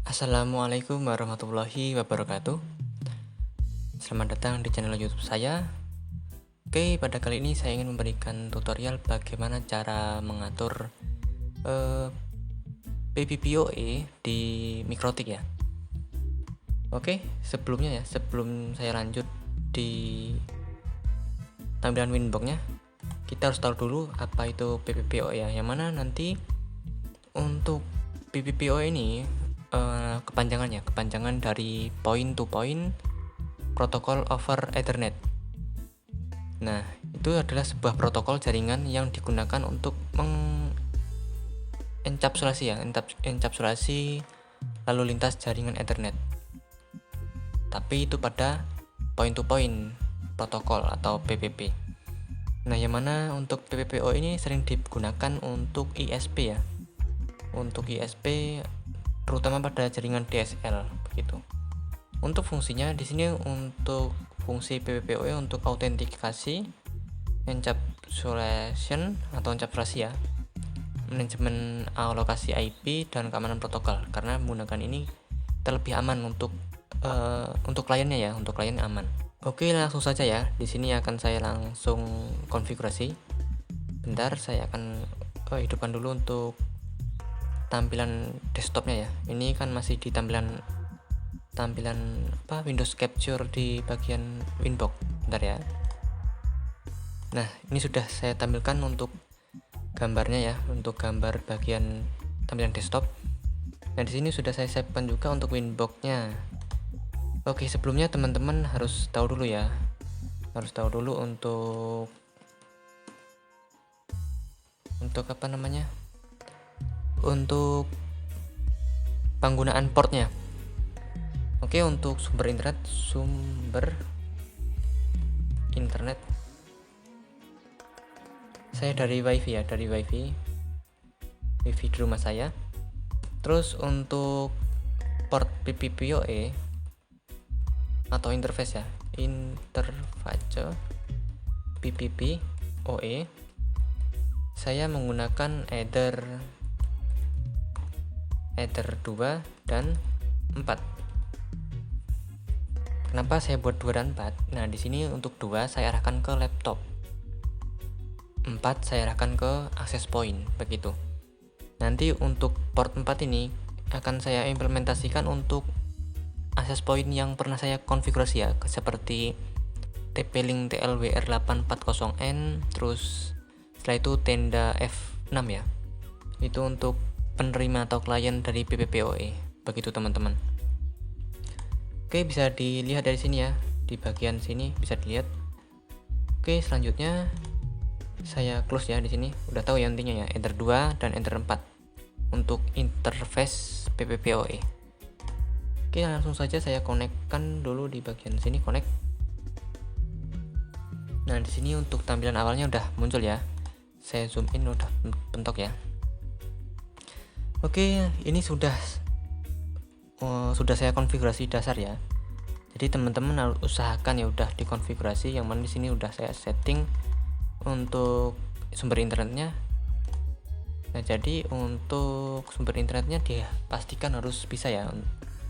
Assalamualaikum warahmatullahi wabarakatuh. Selamat datang di channel YouTube saya. Oke, pada kali ini saya ingin memberikan tutorial bagaimana cara mengatur PPPoE di Mikrotik ya. Oke, sebelumnya sebelum saya lanjut di tampilan Winbox-nya, kita harus tahu dulu apa itu PPPoE ya. Yang mana nanti untuk PPPoE ini kepanjangan dari Point to Point Protocol over Ethernet. Nah, itu adalah sebuah protokol jaringan yang digunakan untuk encapsulasi lalu lintas jaringan Ethernet. Tapi itu pada point to point protokol atau PPP. Nah, yang mana untuk PPPoE ini sering digunakan untuk ISP ya. Untuk ISP terutama pada jaringan DSL begitu. Untuk fungsinya di sini untuk fungsi PPPoE untuk autentikasi, encapsulation atau encapsulasi ya, manajemen alokasi IP dan keamanan protokol. Karena menggunakan ini kita lebih aman untuk kliennya ya, untuk klien aman. Oke, langsung saja ya. Di sini akan saya langsung konfigurasi. Bentar, saya akan hidupkan dulu untuk tampilan desktopnya ya. Ini kan masih di tampilan Windows Capture di bagian Winbox. Bentar ya. Nah, ini sudah saya tampilkan untuk gambarnya ya, untuk gambar bagian tampilan desktop. Nah, di sini sudah saya siapkan juga untuk Winbox-nya. Oke, sebelumnya teman-teman harus tahu dulu ya. Harus tahu dulu untuk untuk penggunaan portnya. Oke, untuk sumber internet saya dari wifi di rumah saya. Terus untuk port PPPoE atau interface PPPoE saya menggunakan Ether 2 dan 4. Kenapa saya buat 2 dan 4? Nah, di sini untuk 2 saya arahkan ke laptop. 4 saya arahkan ke access point, begitu. Nanti untuk port 4 ini akan saya implementasikan untuk access point yang pernah saya konfigurasi ya, seperti TP-Link TLWR840N, terus setelah itu tenda F6 ya. Itu untuk penerima atau klien dari PPPoE, begitu teman-teman. Oke, bisa dilihat dari sini ya, di bagian sini bisa dilihat. Oke, selanjutnya saya close ya di sini. Udah tahu ya intinya ya, Enter 2 dan Enter 4 untuk interface PPPoE. Oke, langsung saja saya konekkan dulu di bagian sini, connect. Nah, di sini untuk tampilan awalnya udah muncul ya. Saya zoom in, udah bentuk ya. Oke, ini sudah saya konfigurasi dasar ya. Jadi teman-teman harus usahakan ya udah dikonfigurasi, yang mana di sini udah saya setting untuk sumber internetnya. Nah, jadi untuk sumber internetnya dipastikan harus bisa ya,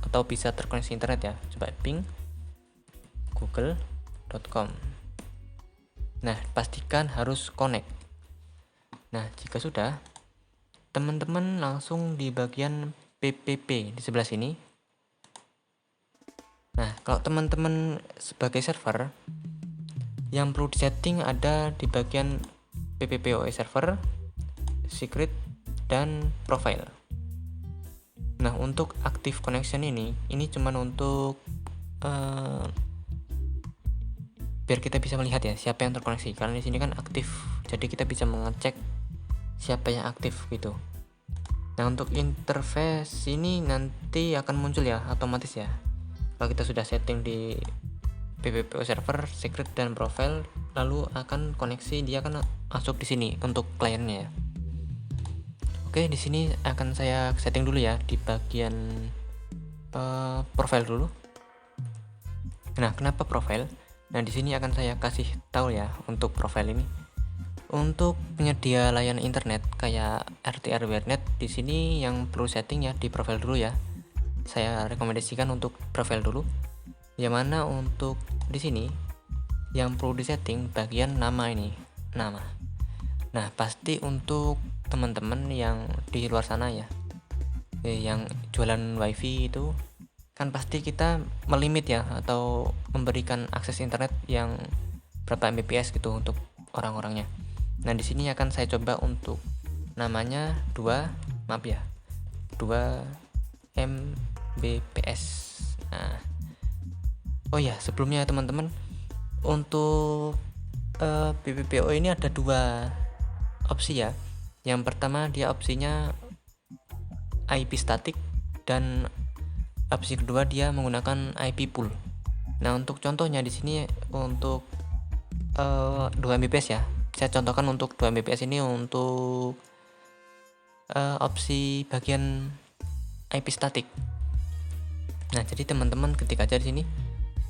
atau bisa terkoneksi internet ya. Coba ping google.com. Nah, pastikan harus connect. Nah, jika sudah, teman-teman langsung di bagian PPP di sebelah sini. Nah, kalau teman-teman sebagai server, yang perlu disetting ada di bagian PPPoE server, secret, dan profile. Nah, untuk active connection ini cuman untuk biar kita bisa melihat ya siapa yang terkoneksi. Karena di sini kan aktif, jadi kita bisa mengecek siapa yang aktif gitu. Nah, untuk interface ini nanti akan muncul ya otomatis ya. Kalau kita sudah setting di PPPoE server, secret, dan profile, lalu akan koneksi, dia akan masuk di sini untuk kliennya ya. Oke, di sini akan saya setting dulu ya di bagian profile dulu. Nah, kenapa profile? Nah, di sini akan saya kasih tahu ya untuk profile ini. Untuk penyedia layanan internet kayak RT RW Net, di sini yang perlu setting ya di profile dulu ya. saya rekomendasikan untuk profil dulu. Yang mana untuk di sini yang perlu disetting bagian nama ini, nama. Nah, pasti untuk teman-teman yang di luar sana ya, yang jualan wifi itu kan pasti kita melimit ya, atau memberikan akses internet yang berapa Mbps gitu untuk orang-orangnya. Nah, di sini akan saya coba untuk namanya 2 Mbps. Nah, oh ya, sebelumnya teman-teman, untuk BBPO ini ada 2 opsi ya. Yang pertama dia opsinya IP static, dan opsi kedua dia menggunakan IP pool. Nah, untuk contohnya di sini untuk 2 Mbps ya. Saya contohkan untuk 2 Mbps ini untuk opsi bagian IP static. Nah, jadi teman-teman ketik aja di sini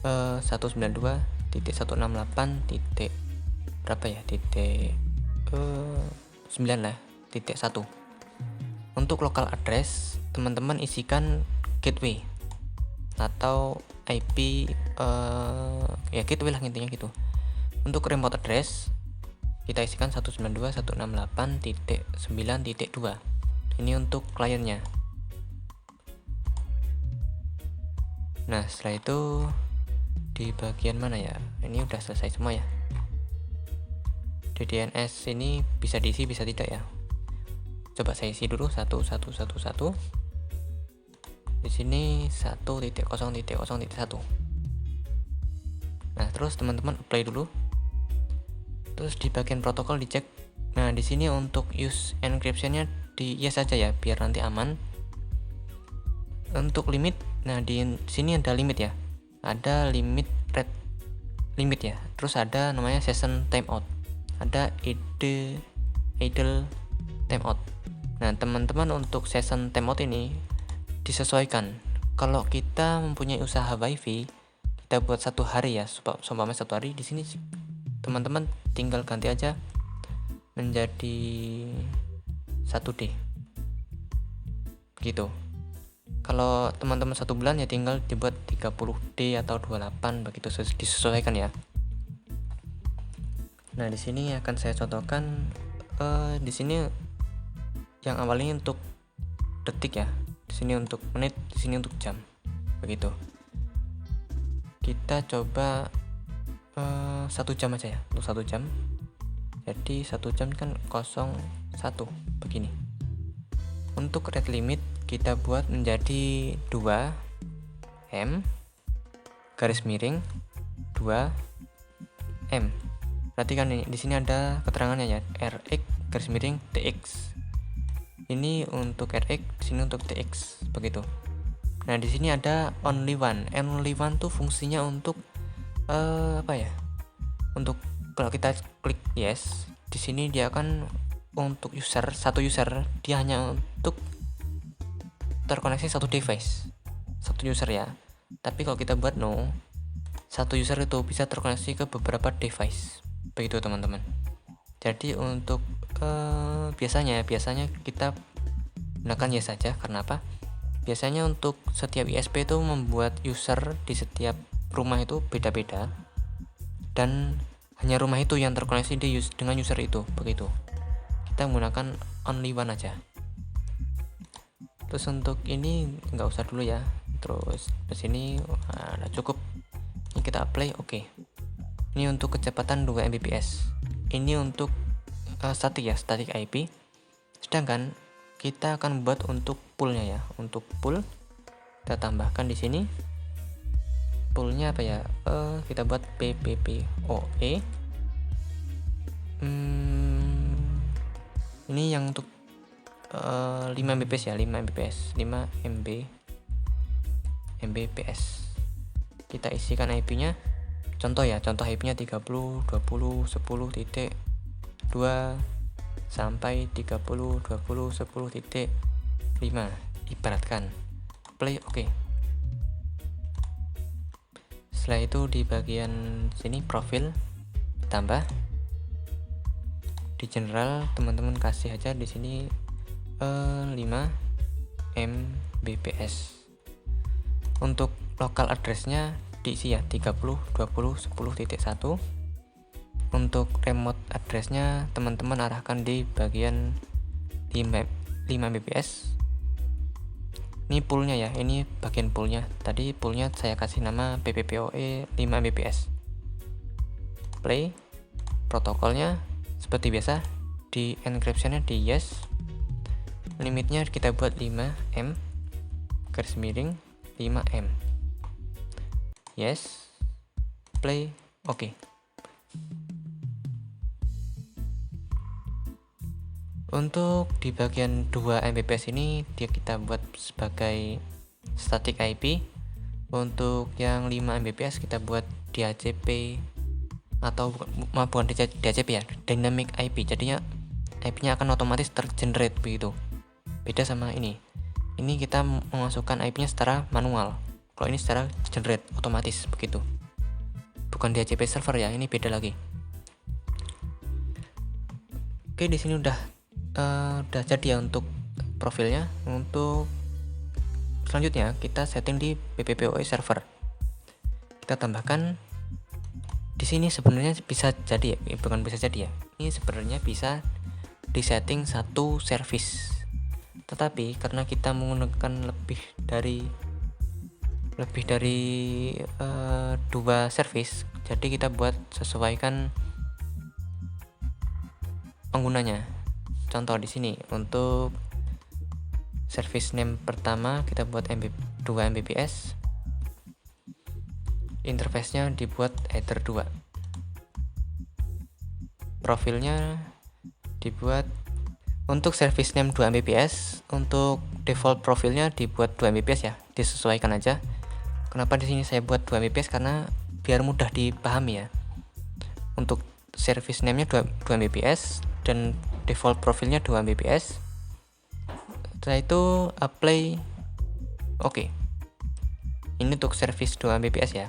192.168. berapa ya, titik 9 lah, titik 1. Untuk local address teman-teman isikan gateway atau IP ya gateway lah intinya gitu. Untuk remote address kita isikan 192.168.9.2. Ini untuk kliennya. Nah, setelah itu di bagian mana ya, ini udah selesai semua ya. Di DNS ini bisa diisi bisa tidak ya. Coba saya isi dulu 1111. Di sini 1.0.0.1. Nah, terus teman-teman apply dulu. Terus di bagian protokol dicek. Nah, di sini untuk use encryption-nya di yes saja ya, biar nanti aman. Untuk limit, nah di sini ada limit ya. Ada limit rate limit ya. Terus ada namanya session timeout. Ada idle timeout. Nah, teman-teman untuk session timeout ini disesuaikan. Kalau kita mempunyai usaha wifi, kita buat 1 hari ya, seumpama 1 hari. Di sini teman-teman tinggal ganti aja menjadi 1D gitu. Kalau teman-teman 1 bulan ya tinggal dibuat 30D atau 28 begitu, disesuaikan ya. Nah, di sini akan saya contohkan di sini yang awalnya untuk detik ya, di sini untuk menit, di sini untuk jam begitu. Kita coba 1 jam aja ya, untuk 1 jam. Jadi 1 jam kan 01 begini. Untuk rate limit kita buat menjadi 2M garis miring 2M. Perhatikan nih, di sini ada keterangannya ya, RX garis miring TX. Ini untuk RX, di sini untuk TX begitu. Nah, di sini ada only one. Only one tuh fungsinya untuk apa ya? Untuk kalau kita klik yes, di sini dia akan untuk satu user dia hanya untuk terkoneksi 1 device, 1 user ya. Tapi kalau kita buat no, 1 user itu bisa terkoneksi ke beberapa device. Begitu teman-teman. Jadi untuk biasanya kita gunakan yes saja. Karena apa? Biasanya untuk setiap ISP itu membuat user di setiap rumah itu beda-beda, dan hanya rumah itu yang terkoneksi dengan user itu begitu. Kita menggunakan only one aja. Terus untuk ini nggak usah dulu ya. Terus di sini udah cukup. Ini kita apply, oke. Ini untuk kecepatan 2 Mbps. Ini untuk static IP. Sedangkan kita akan buat untuk poolnya ya. Untuk pool kita tambahkan di sini. Poolnya apa ya? Kita buat PPPoE. Ini yang untuk 5 Mbps ya, 5 Mbps, 5 Mbps. Kita isikan IP-nya. Contoh IP-nya 30.20.10.2 sampai 30.20.10.5 ibaratkan. Play oke. Setelah itu di bagian sini profil tambah. Di general teman-teman kasih aja di sini 5 Mbps. Untuk local address-nya diisi ya 30.20.10.1. Untuk remote address-nya teman-teman arahkan di bagian 5 Mbps. Ini poolnya ya, ini bagian poolnya. Tadi poolnya saya kasih nama PPPoE 5 Mbps. Play. Protokolnya seperti biasa, di encryption-nya di yes. Limitnya kita buat 5M garis miring 5M. Yes. Play. Oke. Untuk di bagian 2 Mbps ini dia kita buat sebagai static IP. Untuk yang 5 Mbps kita buat DHCP atau bukan DHCP ya, dynamic IP. Jadinya IP-nya akan otomatis tergenerate begitu. Beda sama ini. Ini kita memasukkan IP-nya secara manual. Kalau ini secara generate otomatis begitu. Bukan DHCP server ya, ini beda lagi. Oke, di sini udah jadi ya untuk profilnya. Untuk selanjutnya kita setting di PPPoE server. Kita tambahkan di sini sebenarnya bisa jadi ya, bukan bisa jadi ya. Ini sebenarnya bisa disetting satu service. Tetapi karena kita menggunakan lebih dari 2 service, jadi kita buat sesuaikan penggunanya. Contoh di sini untuk service name pertama kita buat 2 Mbps. Interface-nya dibuat header 2. Profilnya dibuat untuk service name 2 Mbps, untuk default profilnya dibuat 2 Mbps ya, disesuaikan aja. Kenapa di sini saya buat 2 Mbps? Karena biar mudah dipahami ya. Untuk service name-nya 2 Mbps dan default profilnya 2 Mbps. Setelah itu apply. Oke. Ini untuk service 2 Mbps ya.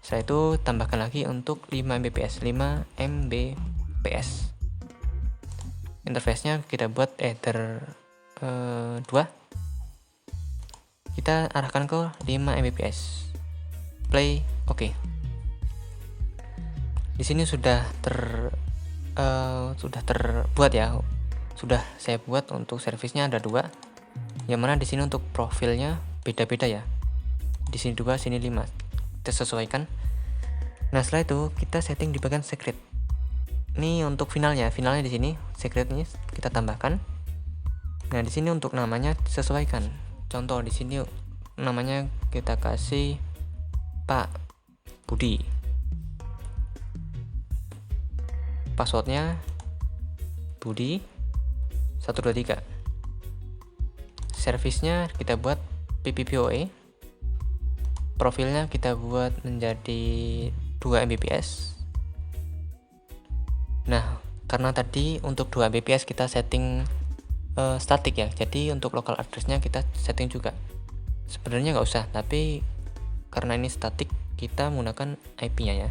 Setelah itu tambahkan lagi untuk 5 Mbps, 5 Mbps. Interface-nya kita buat header 2. Kita arahkan ke 5 Mbps. Play. Oke. Di sini sudah terbuat ya. Sudah saya buat untuk servisnya ada 2. Yang mana di sini untuk profilnya beda-beda ya. Di sini 2, sini 5. Kita sesuaikan. Nah, setelah itu kita setting di bagian secret. Ini untuk finalnya di sini secret ini kita tambahkan. Nah, di sini untuk namanya sesuaikan. Contoh di sini namanya kita kasih Pak Budi. Passwordnya Budi 123. Servisnya kita buat PPPoE. Profilnya kita buat menjadi 2 Mbps. Nah, karena tadi untuk 2 Mbps kita setting static ya, jadi untuk local address-nya kita setting juga. Sebenarnya nggak usah, tapi karena ini static kita menggunakan IP-nya ya,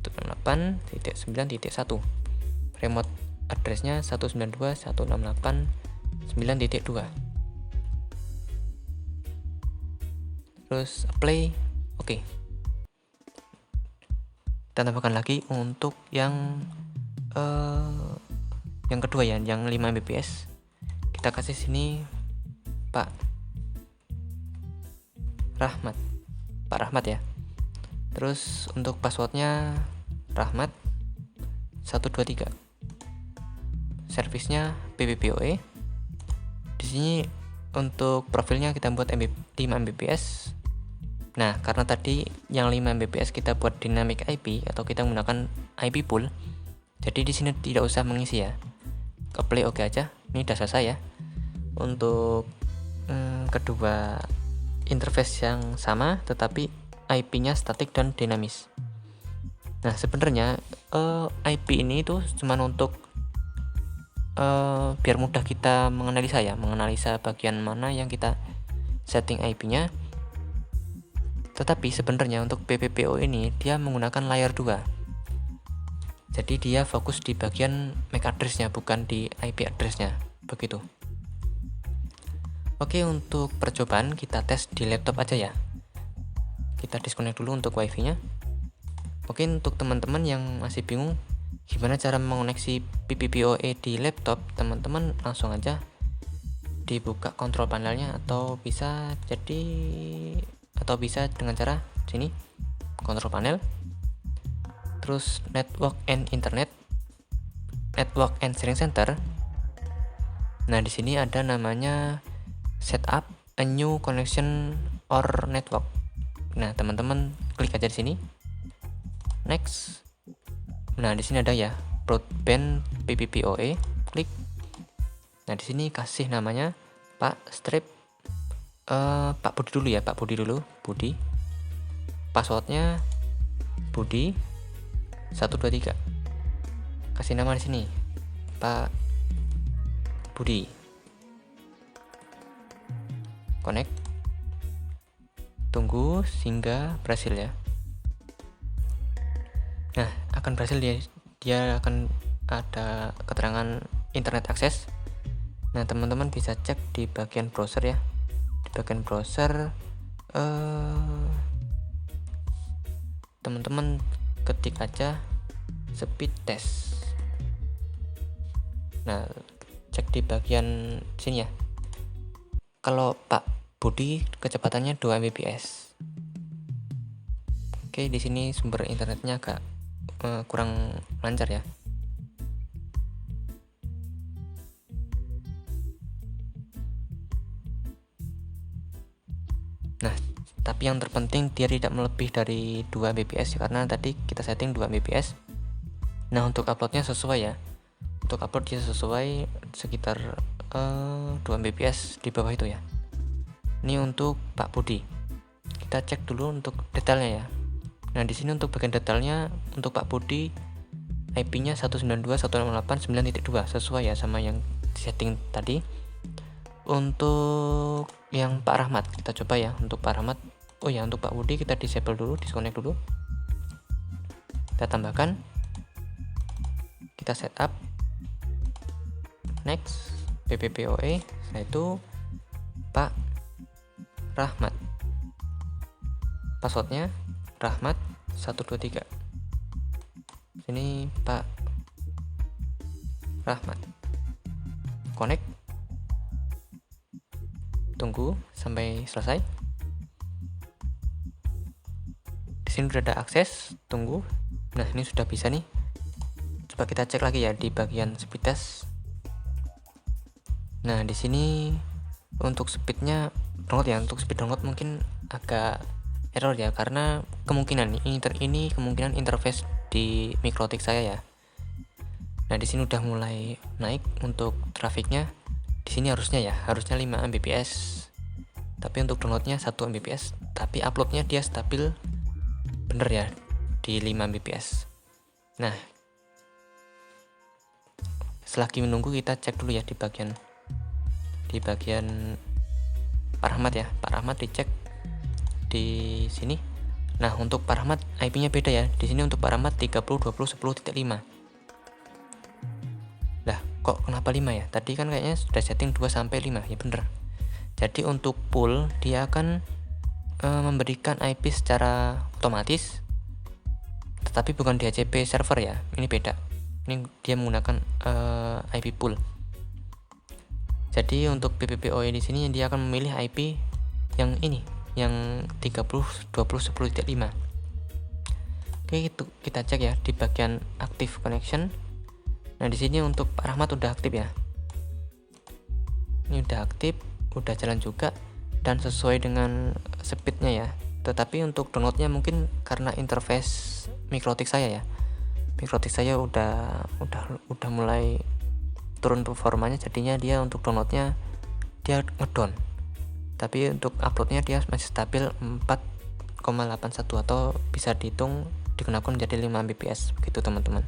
168.9.1. Remote address-nya 192.168.9.2. Terus apply. Oke. Kita tambahkan lagi untuk yang kedua ya, yang 5 Mbps. Kita kasih sini Pak Rahmat ya. Terus untuk passwordnya Rahmat 123. Servisnya PPPoE. Di sini untuk profilnya kita buat 5 Mbps. Nah, karena tadi yang 5 Mbps kita buat dynamic IP atau kita menggunakan IP pool, jadi di sini tidak usah mengisi ya. Ke play oke aja. Ini udah selesai ya. Untuk kedua interface yang sama, tetapi IP-nya statik dan dinamis. Nah, sebenarnya IP ini itu cuma untuk biar mudah kita menganalisa bagian mana yang kita setting IP-nya. Tetapi sebenarnya untuk PPPoE ini dia menggunakan layer 2. Jadi dia fokus di bagian MAC address-nya, bukan di IP address-nya. Begitu. Oke, untuk percobaan kita tes di laptop aja ya. kita disconnect dulu untuk wifi nya. Oke, untuk teman-teman yang masih bingung gimana cara mengoneksi PPPoE di laptop, teman-teman langsung aja dibuka kontrol panelnya, atau bisa dengan cara sini kontrol panel, terus network and sharing center. Nah, di sini ada namanya setup a new connection or network. Nah, teman-teman klik aja di sini. Next. Nah, di sini ada ya broadband PPPoE, klik. Nah, di sini kasih namanya Pak Budi dulu ya, Budi. Passwordnya Budi 123. Kasih nama di sini Pak Budi. Connect. Tunggu hingga berhasil ya. Nah, akan berhasil dia akan ada keterangan internet akses. Nah, teman-teman bisa cek di bagian browser ya. Di bagian browser teman-teman ketik aja speed test. Nah, cek di bagian sini ya. Kalau Pak Budi kecepatannya 2 Mbps. Oke, di sini sumber internetnya agak kurang lancar ya. Nah, tapi yang terpenting dia tidak melebih dari 2 Mbps ya, karena tadi kita setting 2 Mbps. Nah, untuk uploadnya sesuai ya. Untuk upload dia sesuai sekitar 2 Mbps di bawah itu ya. Ini untuk Pak Budi. Kita cek dulu untuk detailnya ya. Nah, di sini untuk bagian detailnya untuk Pak Budi IP-nya 192.168.9.2 sesuai ya sama yang setting tadi. Untuk yang Pak Rahmat kita coba ya. Untuk Pak Rahmat, untuk Pak Budi kita disable dulu, disconnect dulu. Kita tambahkan, kita setup, next, PPPoE. Setelah itu Pak Rahmat, passwordnya Rahmat 123. Sini Pak Rahmat, connect. Tunggu sampai selesai. Di sini sudah ada akses, tunggu. Nah, ini sudah bisa nih. Coba kita cek lagi ya di bagian speed test. Nah, di sini untuk speednya download ya. Untuk speed download mungkin agak error ya, karena kemungkinan ini kemungkinan interface di MikroTik saya ya. Nah, di sini udah mulai naik untuk trafiknya. Di sini harusnya 5 Mbps. Tapi untuk downloadnya 1 Mbps. Tapi uploadnya dia stabil bener ya di 5 Mbps. Nah, selagi menunggu kita cek dulu ya di bagian Pak Rahmat ya. Pak Rahmat dicek di sini. Nah, untuk Pak Rahmat IP-nya beda ya. Di sini untuk Pak Rahmat 30.20.10.5. Lah, kok kenapa 5 ya? Tadi kan kayaknya sudah setting 2 sampai 5. Ya bener. Jadi untuk pool dia akan memberikan IP secara otomatis, tetapi bukan DHCP server ya. Ini beda. Ini dia menggunakan IP pool. Jadi untuk PPPoE di sini dia akan memilih IP yang ini, yang 30.20.10.5. Oke, itu kita cek ya di bagian active connection. Nah, di sini untuk Pak Rahmat udah aktif ya. Ini udah aktif, udah jalan juga dan sesuai dengan speednya ya. Tetapi untuk downloadnya mungkin karena interface MikroTik saya ya. MikroTik saya udah mulai turun performanya, jadinya dia untuk downloadnya dia ngedown. Tapi untuk uploadnya dia masih stabil 4,81 atau bisa dihitung digunakan menjadi 5 Mbps begitu teman-teman.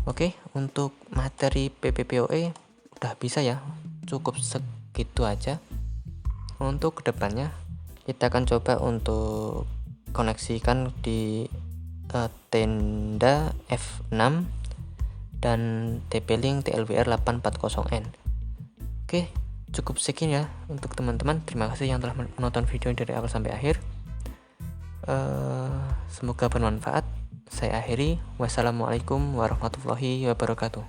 Oke, untuk materi PPPoE udah bisa ya, cukup segitu aja. Untuk kedepannya kita akan coba untuk koneksikan di tenda F6 dan TP-Link TLVR 840N. Oke, cukup sekian ya untuk teman-teman. Terima kasih yang telah menonton video dari awal sampai akhir. Semoga bermanfaat. Saya akhiri. Wassalamualaikum warahmatullahi wabarakatuh.